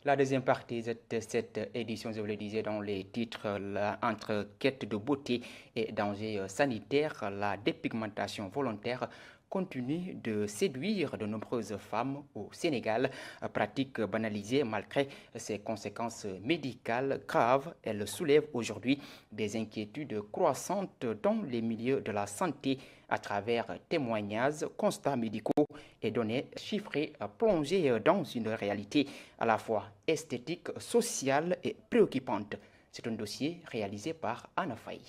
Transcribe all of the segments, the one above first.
La deuxième partie de cette édition, je vous le disais dans les titres, entre quête de beauté et danger sanitaire, la dépigmentation volontaire continue de séduire de nombreuses femmes au Sénégal. Pratique banalisée malgré ses conséquences médicales graves, elle soulève aujourd'hui des inquiétudes croissantes dans les milieux de la santé à travers témoignages, constats médicaux et données chiffrées plongées dans une réalité à la fois esthétique, sociale et préoccupante. C'est un dossier réalisé par Anna Faye.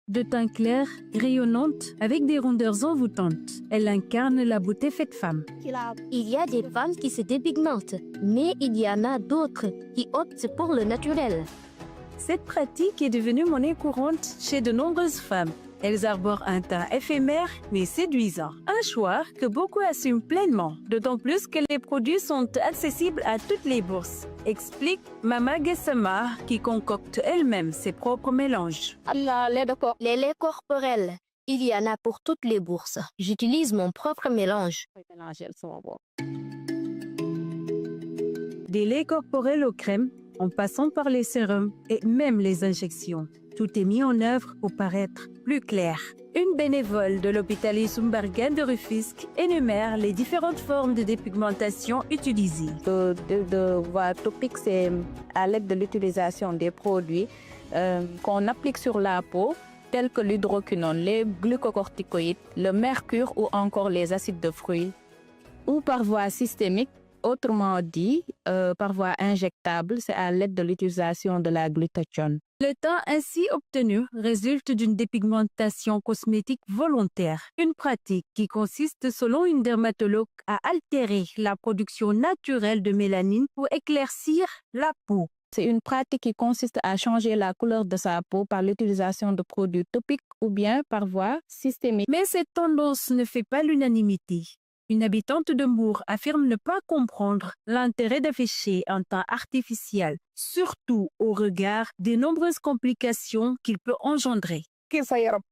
De teint clair, rayonnante, avec des rondeurs envoûtantes, elle incarne la beauté faite femme. Il y a des femmes qui se dépigmentent, mais il y en a d'autres qui optent pour le naturel. Cette pratique est devenue monnaie courante chez de nombreuses femmes. Elles arborent un teint éphémère mais séduisant. Un choix que beaucoup assument pleinement, d'autant plus que les produits sont accessibles à toutes les bourses. Explique Mama Gassama qui concocte elle-même ses propres mélanges. Les laits corporels, il y en a pour toutes les bourses. J'utilise mon propre mélange. Des laits corporels aux crèmes, en passant par les sérums et même les injections. Tout est mis en œuvre pour paraître plus clair. Une bénévole de l'hôpital Issoumbargane de Rufisque énumère les différentes formes de dépigmentation utilisées. De voie topique, c'est à l'aide de l'utilisation des produits qu'on applique sur la peau, tels que l'hydroquinone, les glucocorticoïdes, le mercure ou encore les acides de fruits, ou par voie systémique. Autrement dit, par voie injectable, c'est à l'aide de l'utilisation de la glutathione. Le teint ainsi obtenu résulte d'une dépigmentation cosmétique volontaire, une pratique qui consiste, selon une dermatologue, à altérer la production naturelle de mélanine pour éclaircir la peau. C'est une pratique qui consiste à changer la couleur de sa peau par l'utilisation de produits topiques ou bien par voie systémique. Mais cette tendance ne fait pas l'unanimité. Une habitante de Mour affirme ne pas comprendre l'intérêt d'afficher un teint artificiel, surtout au regard des nombreuses complications qu'il peut engendrer.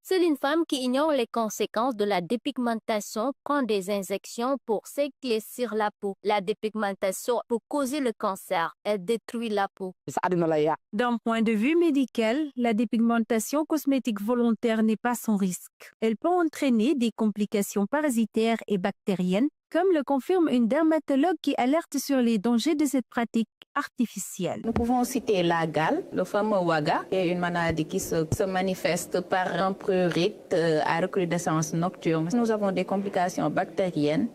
C'est une femme qui ignore les conséquences de la dépigmentation, prend des injections pour s'éclaircir la peau. La dépigmentation peut causer le cancer. Elle détruit la peau. D'un point de vue médical, la dépigmentation cosmétique volontaire n'est pas sans risque. Elle peut entraîner des complications parasitaires et bactériennes, comme le confirme une dermatologue qui alerte sur les dangers de cette pratique artificielle. Nous pouvons citer la gale, le fameux WAGA, qui est une maladie qui se manifeste par un prurite à recrudescence nocturne. Nous avons des complications bactériennes,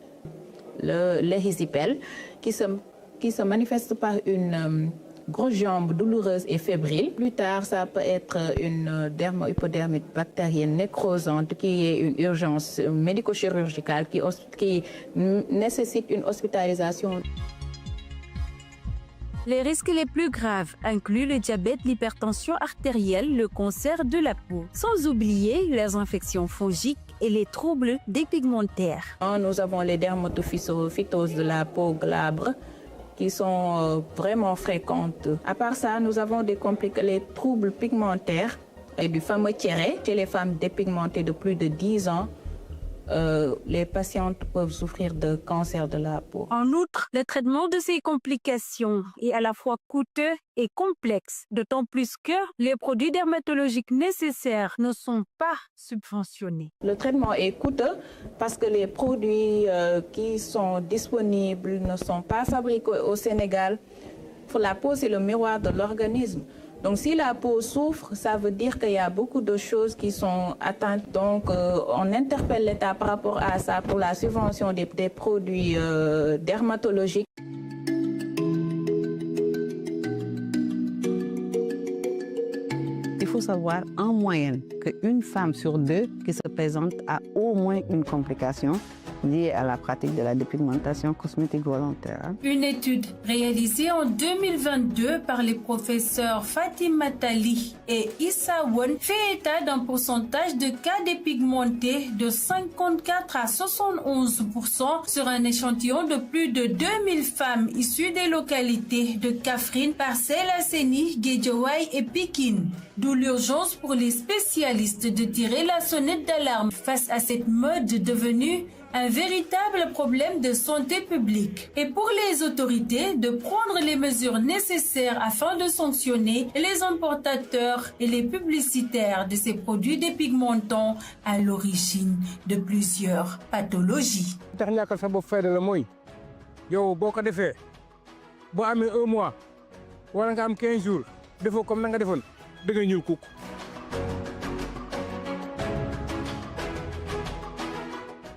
le rhizipel, qui se manifeste par une grosse jambe douloureuse et fébrile. Plus tard, ça peut être une dermo-hypodermite bactérienne nécrosante qui est une urgence médico-chirurgicale qui nécessite une hospitalisation. Les risques les plus graves incluent le diabète, l'hypertension artérielle, le cancer de la peau, sans oublier les infections fongiques et les troubles dépigmentaires. Nous avons les dermatophytoses de la peau glabre qui sont vraiment fréquentes. À part ça, nous avons les troubles pigmentaires et du fameux tiret. Chez les femmes dépigmentées de plus de 10 ans, les patientes peuvent souffrir de cancer de la peau. En outre, le traitement de ces complications est à la fois coûteux et complexe, d'autant plus que les produits dermatologiques nécessaires ne sont pas subventionnés. Le traitement est coûteux parce que les produits qui sont disponibles ne sont pas fabriqués au Sénégal. Pour la peau, c'est le miroir de l'organisme. Donc, si la peau souffre, ça veut dire qu'il y a beaucoup de choses qui sont atteintes. Donc, on interpelle l'État par rapport à ça pour la subvention des produits dermatologiques. Il faut savoir en moyenne qu'une femme sur deux qui se présente a au moins une complication liée à la pratique de la dépigmentation cosmétique volontaire. Une étude réalisée en 2022 par les professeurs Fatima Tali et Issa Won fait état d'un pourcentage de cas dépigmentés de 54 à 71% sur un échantillon de plus de 2000 femmes issues des localités de Kaffrine, Parcelles Assainies, Guédiawaye et Pikine. D'où l'urgence pour les spécialistes de tirer la sonnette d'alarme face à cette mode devenue un véritable problème de santé publique. Et pour les autorités de prendre les mesures nécessaires afin de sanctionner les importateurs et les publicitaires de ces produits dépigmentants à l'origine de plusieurs pathologies. tax ñàkkal sa bopp fayda la mooy yow boo ko defee boo amee 1 mois wala nga am 15 jours defoo comme na nga defoon da nga ñuul kukk